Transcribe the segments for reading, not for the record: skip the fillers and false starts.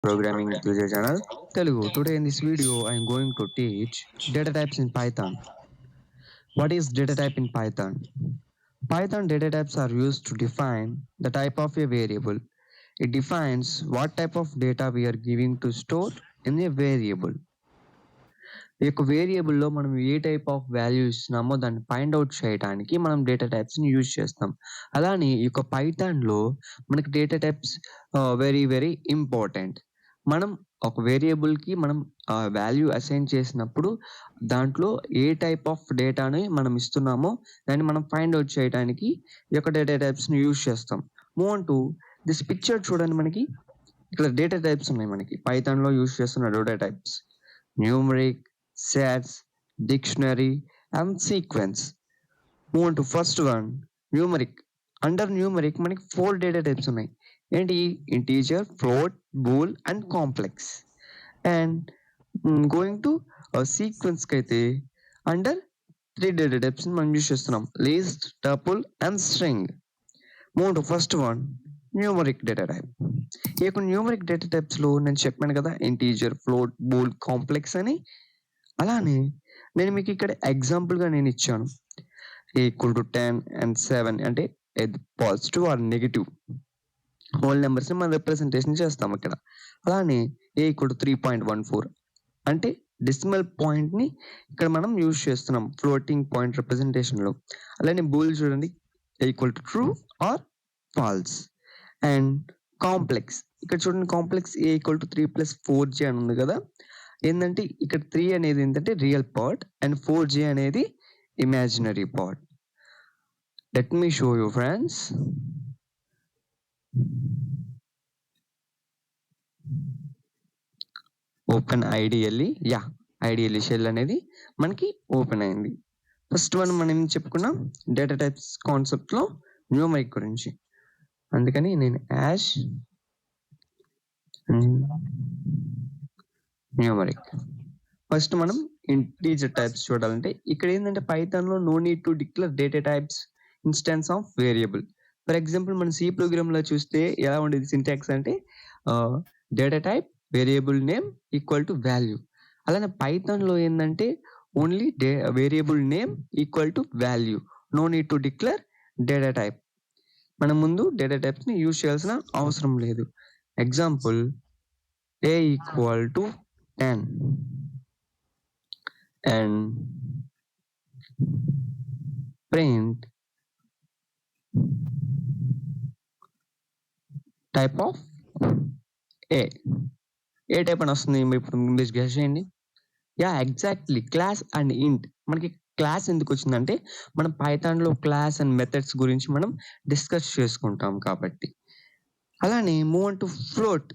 Programming with Vijay channel, Telugu. Today in this video, I am going to teach data types in Python. What is data type in Python? Python data types are used to define the type of a variable. It defines what type of data we are giving to store in a variable. ఈ యొక్క వేరియబుల్లో మనం ఏ type of value ఇస్తున్నామో దాన్ని find out చేయడానికి మనం data టైప్స్ని use చేస్తాం. అలానే ఈ యొక్క పైథాన్లో మనకి data types very very important. మనం ఒక వేరియబుల్కి మనం వాల్యూ అసైన్ చేసినప్పుడు దాంట్లో ఏ టైప్ ఆఫ్ డేటాని మనం ఇస్తున్నామో దాన్ని మనం ఫైండ్ అవుట్ చేయడానికి ఈ యొక్క డేటా టైప్స్ని యూజ్ చేస్తాం. Move on to this picture చూడండి, మనకి ఇక్కడ డేటా టైప్స్ ఉన్నాయి. మనకి పైథాన్లో యూజ్ చేస్తున్న data types numeric, sets, dictionary, and sequence. Move on to first one, numeric. Under numeric మనకి 4 data types ఉన్నాయి. ఏంటి? Integer, float, bool and complex. And going to సీక్వెన్స్కి అయితే అండర్ 3 data types మనం use చేస్తున్నాం, list, tuple and string. Move to first one, numeric data type. ఈ యొక్క numeric data టైప్స్లో నేను చెప్పాను కదా, ఇంటీజర్, ఫ్లోట్, బూల్, కాంప్లెక్స్ అని. అలానే నేను మీకు ఇక్కడ ఎగ్జాంపుల్గా నేను ఇచ్చాను ఈక్వల్ టు 10 అండ్ 7 అంటే పాజిటివ్ ఆర్ నెగిటివ్ హోల్ నెంబర్స్ని మనం రిప్రజెంటేషన్ చేస్తాం ఇక్కడ. అలానే ఏ ఈక్వల్ టు 3.14 అంటే డెసిమల్ పాయింట్ని ఇక్కడ మనం యూజ్ చేస్తున్నాం ఫ్లోటింగ్ పాయింట్ రిప్రజెంటేషన్లో. అలానే బూల్ చూడండి, equal to true or false. And complex ఇక్కడ చూడండి, complex A equal to 3+4g అని ఉంది కదా. ఏంటంటే ఇక్కడ 3 అనేది ఏంటంటే రియల్ పార్ట్ అండ్ 4g అనేది imaginary part. Let me show you friends. Open ideally shell అనేది మనకి ఓపెన్ అయింది. ఫస్ట్ వన్ మనం ఏం చెప్పుకున్నాం, డేటా టైప్స్ కాన్సెప్ట్లో న్యూమరిక్ గురించి. అందుకని నేను యాష్ న్యూమరిక్. ఫస్ట్ మనం ఇంటీజర్ టైప్స్ చూడాలంటే ఇక్కడ ఏంటంటే పైథాన్లో no need to declare data types instance of variable. For example మన సి ప్రోగ్రామ్లో చూస్తే ఎలా ఉండేది సింటాక్స్ అంటే data type variable name equal to value. అలానే పైథాన్లో ఏంటంటే only variable name equal to value, no need to declare data type. మనం ముందు డేటా టైప్స్ని యూజ్ చేయాల్సిన అవసరం లేదు. Example a equal to 10 and print type of a. A type అని వస్తుంది ఇప్పుడు మీరు గెస్ చేయండి. ఎగ్జాక్ట్లీ క్లాస్ అండ్ ఇంట్. మనకి క్లాస్ ఎందుకు వచ్చిందంటే మనం పైథాన్లో క్లాస్ అండ్ మెథడ్స్ గురించి మనం డిస్కస్ చేసుకుంటాం కాబట్టి. అలానే move on to float.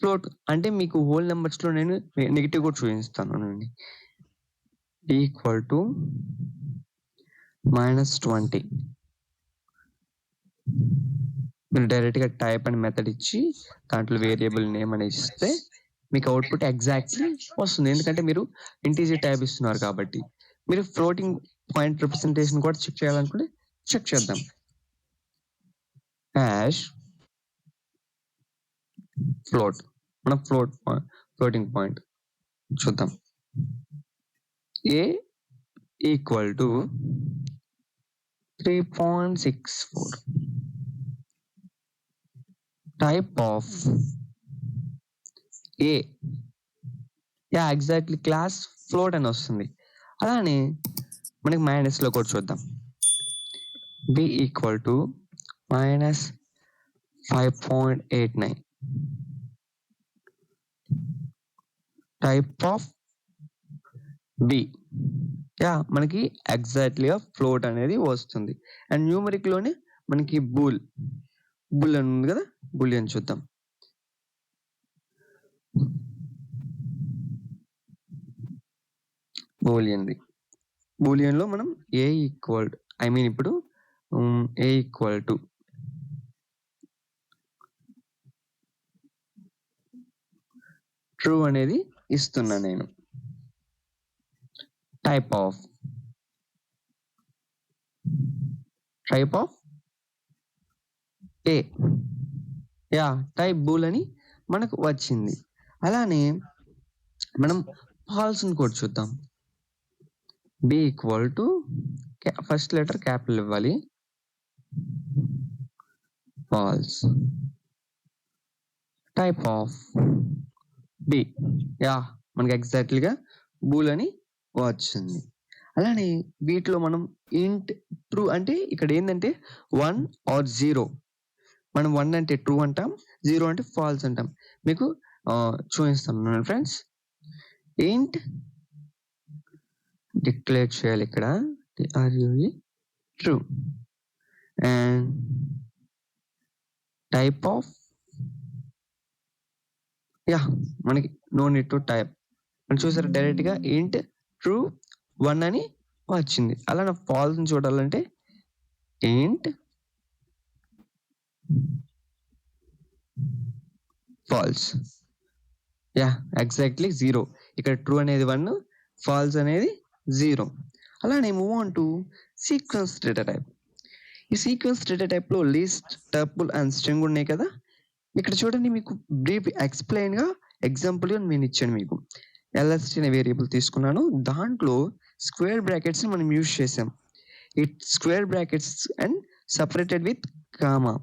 Float అంటే మీకు హోల్ నెంబర్స్లో నేను నెగిటివ్ కూడా చూపిస్తాను. Equal to -20. మీరు డైరెక్ట్గా టైప్ అండ్ మెథడ్ ఇచ్చి దాంట్లో వేరియబుల్ నేమ్ అని ఇస్తే మీకు అవుట్పుట్ ఎగ్జాక్ట్లీ వస్తుంది. ఎందుకంటే మీరు ఇంటీజర్ టైప్ ఇస్తున్నారు కాబట్టి. మీరు ఫ్లోటింగ్ పాయింట్ రిప్రజెంటేషన్ కూడా చెక్ చేయాలనుకుంటే చెక్ చేద్దాం. హ్యాష్ ఫ్లోట్, మన ఫ్లోటింగ్ పాయింట్ చూద్దాం. A equal to 3.64. Type of a exactly class float అని వస్తుంది. అలానే మనకి మైనస్లో కూడా చూద్దాం. B equal to -5.89. Type of b మనకి ఎగ్జాక్ట్లీగా ఫ్లోట్ అనేది వస్తుంది. అండ్ న్యూమరిక్లోనే మనకి బూల్ అని ఉంది కదా, బూలియన్ చూద్దాం. బూలియన్లో మనం ఏ ఈక్వల్ ఇప్పుడు ఏ ఈక్వల్ టు ట్రూ అనేది ఇస్తున్నా నేను. Type of a type bool అని మనకు వచ్చింది. అలానే మనం ఫాల్స్ని కూడా చూద్దాం. B equal to first letter capital ఇవ్వాలి. False. Type of b. Yeah, మనకి ఎగ్జాక్ట్లీగా బూల్ అని వచ్చింది. అలానే వీటిలో మనం ఇంట్ ట్రూ అంటే ఇక్కడ ఏంటంటే 1 ఆర్ 0. మనం 1 అంటే ట్రూ అంటాం, 0 అంటే ఫాల్స్ అంటాం. మీకు చూపిస్తాను ఫ్రెండ్స్. ఇంట్ డిక్లేర్ చేయాలి ఇక్కడ ట్రూ అండ్ టైప్ ఆఫ్ మనకి నో నీడ్ టు టైప్. మనం చూసారు డైరెక్ట్ గా ఇంట్ ట్రూ 1 అని వచ్చింది. అలా నా ఫాల్స్ చూడాలంటే ఇంట్ ఫాల్స్. ఎగ్జాక్ట్లీ 0. ఇక్కడ ట్రూ అనేది 1, ఫాల్స్ అనేది 0. అలానే move on to sequence data type. ఈ సీక్వెన్స్ డేటా టైప్ లో లిస్ట్, టపుల్ అండ్ స్ట్రింగ్ ఉన్నాయి కదా. ఇక్కడ చూడండి, మీకు బ్రీఫ్ ఎక్స్ప్లెయిన్ గా ఎగ్జాంపుల్ గా నేను ఇచ్చాను. మీకు LST అనే వేరియబుల్ తీసుకున్నాను. దాంట్లో స్క్వేర్ బ్రాకెట్స్ మనం యూజ్ చేసాం. ఈ square brackets and separated with comma,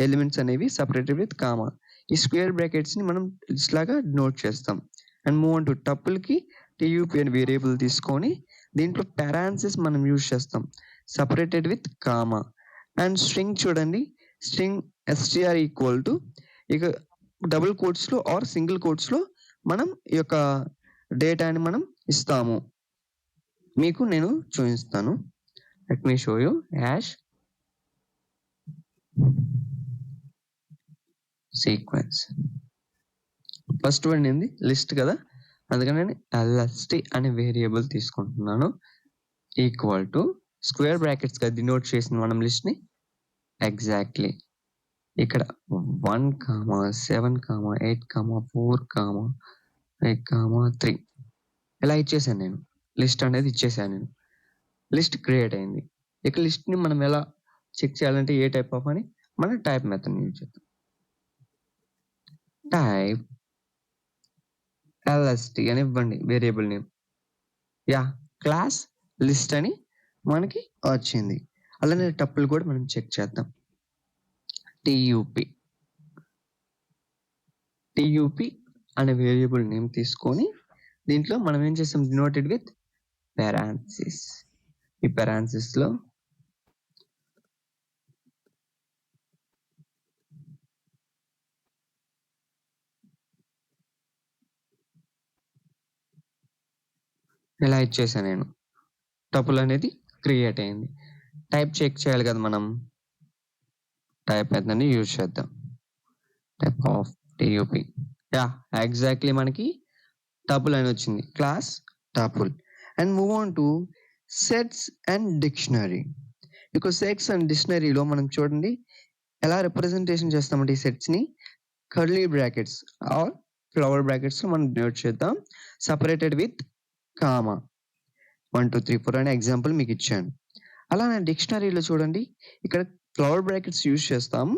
elements అనేవి సపరేటెడ్ విత్ కామా. ఈ స్క్వేర్ బ్రాకెట్స్ ని మనం లిస్ట్ లాగా నోట్ చేస్తాం. And move on to tuple కి TUP అనే వేరియబుల్ తీసుకొని దీంట్లో పారాన్సిస్ మనం యూజ్ చేస్తాం, separated with comma. And string చూడండి, స్ట్రింగ్ str ఈక్వల్ టు ఇక డబుల్ కోట్స్ లో ఆర్ సింగిల్ కోట్స్ లో మనం ఈ యొక్క డేటాని మనం ఇస్తాము. మీకు నేను చూపిస్తాను. Let me show you hash sequence. First one ఏంది, లిస్ట్ కదా, అందుకని నేను LST అనే వేరియబుల్ తీసుకుంటున్నాను. ఈక్వల్ టు స్క్వేర్ బ్రాకెట్స్ గా డినోట్ చేసిన మనం లిస్ట్ ని ఎగ్జాక్ట్లీ ఇక్కడ 1, 7, 8, 4, 5, 3 ఇలా ఇచ్చేసాను. నేను లిస్ట్ అనేది ఇచ్చేసాను. నేను లిస్ట్ క్రియేట్ అయింది. ఇక లిస్ట్ ని మనం ఎలా చెక్ చేయాలంటే ఏ టైప్ ఆఫ్ అని మనం టైప్ మెథడ్ యూజ్ చేద్దాం. టైప్ LST అని ఇవ్వండి వేరియబుల్ నేమ్. క్లాస్ లిస్ట్ అని మనకి వచ్చింది. అలానే టపుల్ కూడా మనం చెక్ చేద్దాం. TUP అనే వేరియబుల్ నేమ్ తీసుకొని దీంట్లో మనం ఏం చేస్తాం, డినోటెడ్ విత్ పారాన్సిస్. ఈ పారాన్సిస్ లో ఇలా ఇచ్చేసాను నేను. టపుల్ అనేది క్రియేట్ అయింది. టైప్ చెక్ చేయాలి కదా మనం, టైప్ మెథడ్ ని యూజ్ చేద్దాం. Type of TUP. ఎగ్జాక్ట్లీ మనకి టపుల్ అని వచ్చింది, class tuple. And move on to sets and dictionary. ఇక సెట్స్ అండ్ డిక్షనరీలో మనం చూడండి ఎలా రిప్రజెంటేషన్ చేస్తామంటే ఈ సెట్స్ ని curly brackets or flower brackets లో మనం డినోట్ చేద్దాం, సపరేటెడ్ విత్ కామా. 1, 2, 3, 4 అనే ఎగ్జాంపుల్ మీకు ఇచ్చాను. అలానే డిక్షనరీలో చూడండి, ఇక్కడ ఫ్లవర్ బ్రాకెట్స్ యూజ్ చేస్తాం.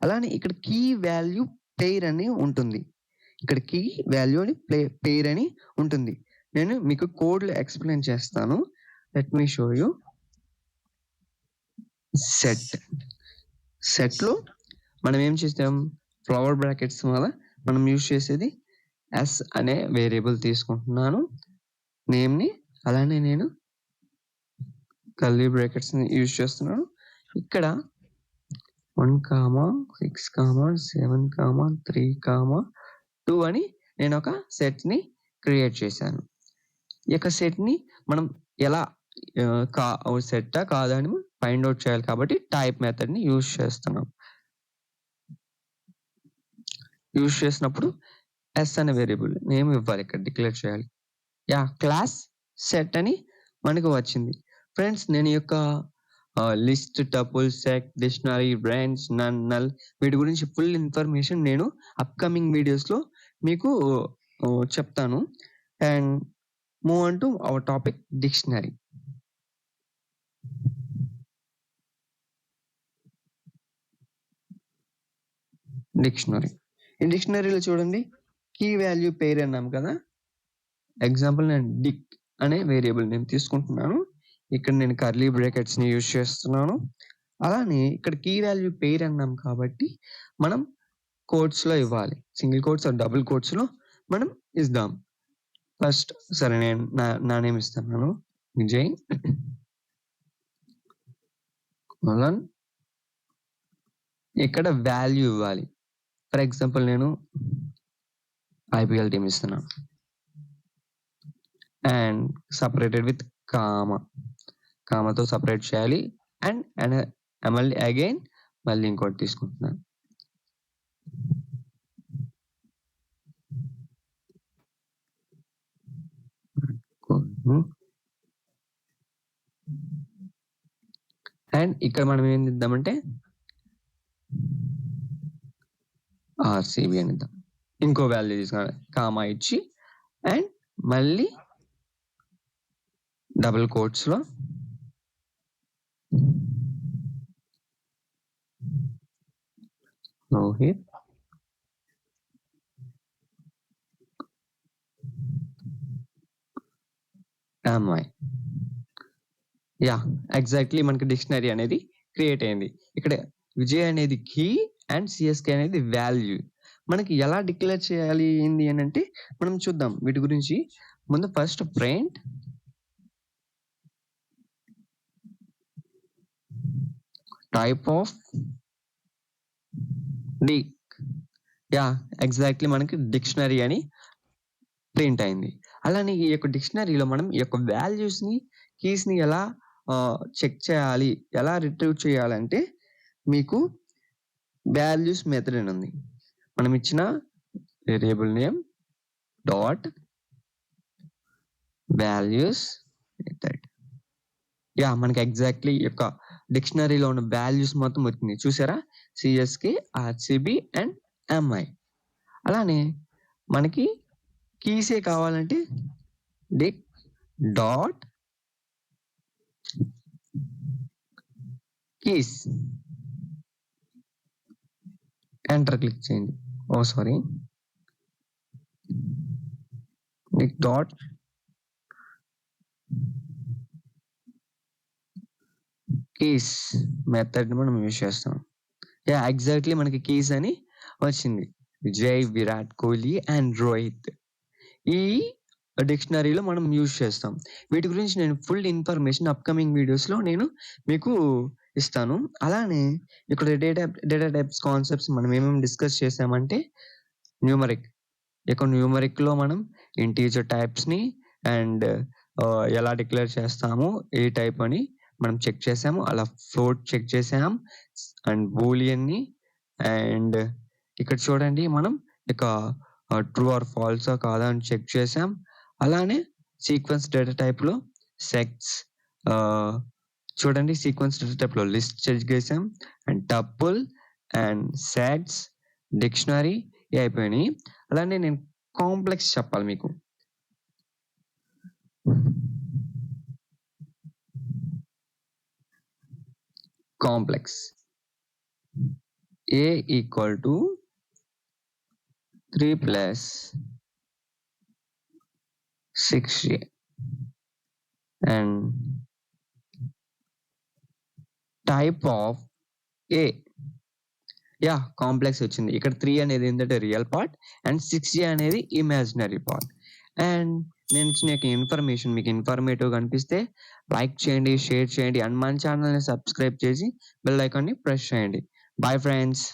అలానే ఇక్కడ కీ వాల్యూ పెయిర్ అని ఉంటుంది. ఇక్కడ కీ వాల్యూ అని పెయిర్ అని ఉంటుంది. నేను మీకు కోడ్లు ఎక్స్ప్లెయిన్ చేస్తాను. Let me show you. Set లో మనం ఏం చేస్తాం, ఫ్లవర్ బ్రాకెట్స్ వల్ల మనం యూజ్ చేసేది S అనే వేరియబుల్ తీసుకుంటున్నాను నేమ్ ని. అలానే నేను కర్లీ బ్రాకెట్స్ ని యూజ్ చేస్తున్నాను. ఇక్కడ 1, 6, 7, 3, 2 అని నేను ఒక సెట్ ని క్రియేట్ చేశాను. ఈ యొక్క సెట్ ని మనం ఎలా సెట్టా కాదా అని ఫైండ్ అవుట్ చేయాలి కాబట్టి టైప్ మెథడ్ ని యూజ్ చేస్తున్నాం. యూజ్ చేసినప్పుడు S అనే వేరియబుల్ నేమ్ ఇవ్వాలి, ఇక్కడ డిక్లేర్ చేయాలి. క్లాస్ సెట్ అని మనకు వచ్చింది. ఫ్రెండ్స్, నేను ఈ యొక్క list, tuple, set, dictionary, branch, none, null వీటి గురించి ఫుల్ ఇన్ఫర్మేషన్ నేను అప్కమింగ్ వీడియోస్ లో మీకు చెప్తాను. And move on to our topic dictionary. ఈ డిక్షనరీలో చూడండి కీ వాల్యూ పేర్ అన్నాం కదా. ఎగ్జాంపుల్ నేను డిక్ అనే వేరియబుల్ నేమ్ తీసుకుంటున్నాను. ఇక్కడ నేను కర్లీ బ్రాకెట్స్ని యూజ్ చేస్తున్నాను. అలానే ఇక్కడ కీ వాల్యూ పేర్ అన్నాం కాబట్టి మనం కోట్స్లో ఇవ్వాలి. సింగిల్ కోట్స్ ఆర్ డబుల్ కోట్స్లో మనం ఇద్దాం. ఫస్ట్ సరే నేను నా నేమ్ ఇస్తున్నాను విజయ్ కొలన్ ఇక్కడ వాల్యూ ఇవ్వాలి. ఫర్ ఎగ్జాంపుల్ నేను ఐపీఎల్ టీమ్ ఇస్తున్నాను అండ్ సపరేటెడ్ విత్ కామాతో సపరేట్ చేయాలి. అండ్ మళ్ళీ అగైన్ మళ్ళీ ఇంకోటి తీసుకుంటున్నాను. అండ్ ఇక్కడ మనం ఏం ఇద్దామంటే ఆర్సీబీ అని ఇద్దాం. ఇంకో వాల్యూ తీసుకోవాలి కామా ఇచ్చి అండ్ మళ్ళీ డబుల్ కోట్స్లో రోహిత్ ఎంఐ. యా ఎగ్జాక్ట్లీ మనకి డిక్షనరీ అనేది క్రియేట్ అయింది. ఇక్కడ విజయ్ అనేది కీ అండ్ సిఎస్కే అనేది వాల్యూ. మనకి ఎలా డిక్లేర్ చేయాలి ఏంది అని అంటే మనం చూద్దాం వీటి గురించి. ముందు first print type of dict. Yeah exactly మనకి డిక్షనరీ అని ప్రింట్ అయింది. అలానే ఈ యొక్క డిక్షనరీలో మనం ఈ యొక్క వాల్యూస్ని కీస్ని ఎలా చెక్ చేయాలి, ఎలా రిట్రీవ్ చేయాలంటే మీకు వాల్యూస్ మెథడ్ అని ఉంది. మనం ఇచ్చిన variable name dot values method. Yeah మనకి ఎగ్జాక్ట్లీ యొక్క డిక్షనరీలో ఉన్న వాల్యూస్ మొత్తం వచ్చింది చూసారా, సిఎస్కే ఆర్సిబి అండ్ ఎంఐ. అలానే మనకి కీసే కావాలంటే dict dot keys enter click చేయండి. Sorry dict dot keys method మనం యూజ్ చేస్తాం. యా ఎగ్జాక్ట్లీ మనకి కీస్ అని వచ్చింది. విజయ్, విరాట్ కోహ్లీ అండ్ రోహిత్ ఈ డిక్షనరీలో మనం యూజ్ చేస్తాం. వీటి గురించి నేను ఫుల్ ఇన్ఫర్మేషన్ అప్కమింగ్ వీడియోస్లో నేను మీకు ఇస్తాను. అలానే ఇక్కడ డేటా టైప్స్ కాన్సెప్ట్స్ మనం ఏమేమి డిస్కస్ చేసామంటే న్యూమరిక్. ఇక న్యూమరిక్లో మనం ఇంటీజర్ టైప్స్ని అండ్ ఎలా డిక్లేర్ చేస్తాము ఏ టైప్ అని మనం చెక్ చేసాము. అలా ఫ్లోట్ చెక్ చేసాం అండ్ బూలియన్ని. అండ్ ఇక్కడ చూడండి మనం ఇక ట్రూ ఆర్ ఫాల్సా కాదా అని చెక్ చేసాం. అలానే సీక్వెన్స్ డేటా టైప్లో సెక్స్ చూడండి సీక్వెన్స్ డేటా టైప్లో లిస్ట్ చెక్ చేసాం and tuple and sets dictionary అయిపోయినాయి. అలానే నేను కాంప్లెక్స్ చెప్పాలి మీకు. Complex A equal to 3 plus 6A and type of A. Yeah complex వచ్చింది. ఇక్కడ 3 అనేది ఏంటంటే రియల్ పార్ట్ అండ్ 6A అనేది ఇమాజినరీ పార్ట్. అండ్ నేను ఇచ్చిన ఇన్ఫర్మేషన్ మీకు ఇన్ఫర్మేటివ్గా అనిపిస్తే లైక్ చేయండి, షేర్ చేయండి అండ్ మన ఛానల్ని సబ్స్క్రైబ్ చేసి బెల్ ఐకాన్ని ప్రెస్ చేయండి. Bye friends.